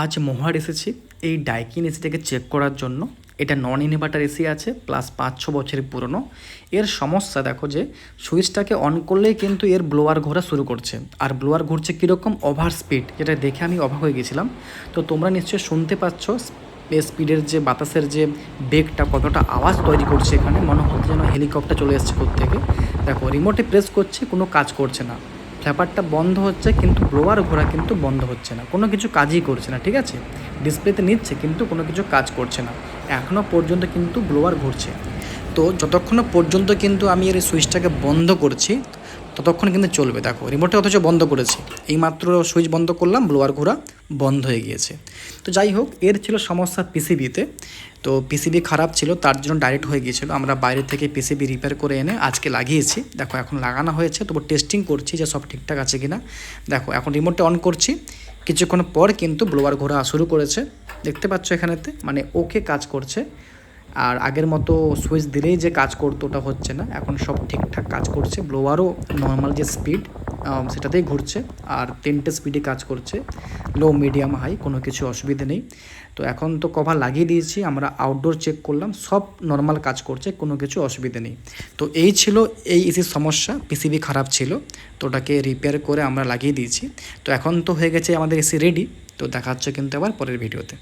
আজ মহার এসেছি এই ডাইকিন এসিটাকে চেক করার জন্য। এটা নন ইনভার্টার এসি আছে, প্লাস 5-6 বছরের পুরনো। এর সমস্যা দেখো যে সুইচটাকে অন করলেই কিন্তু এর ব্লোয়ার ঘোরা শুরু করছে, আর ব্লোয়ার ঘুরছে কীরকম ওভার স্পিড, যেটা দেখে আমি অবাক হয়ে গেছিলাম। তো তোমরা নিশ্চয়ই শুনতে পাচ্ছ স্পিডের যে বাতাসের যে বেগটা কতটা আওয়াজ তৈরি করছে। এখানে মনে হচ্ছে যেন হেলিকপ্টার চলে এসছে কোত্থেকে। দেখো রিমোটে প্রেস করছে, কোনো কাজ করছে না। ফ্ল্যাপারটা বন্ধ হচ্ছে কিন্তু ব্লোয়ার ঘোরা কিন্তু বন্ধ হচ্ছে না, কোনো কিছু কাজই করছে না। ঠিক আছে, ডিসপ্লেতে নিচ্ছে কিন্তু কোনো কিছু কাজ করছে না। এখনও পর্যন্ত কিন্তু ব্লোয়ার ঘুরছে। তো যতক্ষণ পর্যন্ত কিন্তু আমি এর সুইচটাকে বন্ধ করছি ততক্ষণ কিন্তু চলবে। দেখো রিমোটে অথচ বন্ধ করেছি, এইমাত্র সুইচ বন্ধ করলাম, ব্লোয়ার ঘোরা বন্ধ হয়ে গিয়েছে। তো যাই হোক, এর ছিল সমস্যা পিসিবিতে। তো পিসিবি খারাপ ছিল, তার জন্য ডাইরেক্ট হয়ে গিয়েছিলো। আমরা বাইরে থেকে পিসিবি রিপেয়ার করে এনে আজকে লাগিয়েছি। দেখো এখন লাগানো হয়েছে, তবু টেস্টিং করছি যে সব ঠিকঠাক আছে কি না। দেখো এখন রিমোটটা অন করছি, কিছুক্ষণ পর কিন্তু ব্লোয়ার ঘোরা শুরু করেছে। দেখতে পাচ্ছ এখানেতে, মানে ওকে কাজ করছে। আর আগের মতো সুইচ দিলেই যে কাজ করতো ওটা হচ্ছে না, এখন সব ঠিকঠাক কাজ করছে। ব্লোয়ারও নর্মাল যে স্পিড সেটাতেই ঘুরছে, আর 3টে স্পিডে কাজ করছে, লো মিডিয়াম হাই, কোনো কিছু অসুবিধে নেই। তো এখন তো কভার লাগিয়ে দিয়েছি, আমরা আউটডোর চেক করলাম, সব নর্মাল কাজ করছে, কোনো কিছু অসুবিধে নেই। তো এই ছিল এই এসির সমস্যা, পিসিবি খারাপ ছিল, তো ওটাকে রিপেয়ার করে আমরা লাগিয়ে দিয়েছি। তো এখন তো হয়ে গেছে আমাদের এসি রেডি। তো দেখা হচ্ছে কিন্তু আবার পরের ভিডিওতে।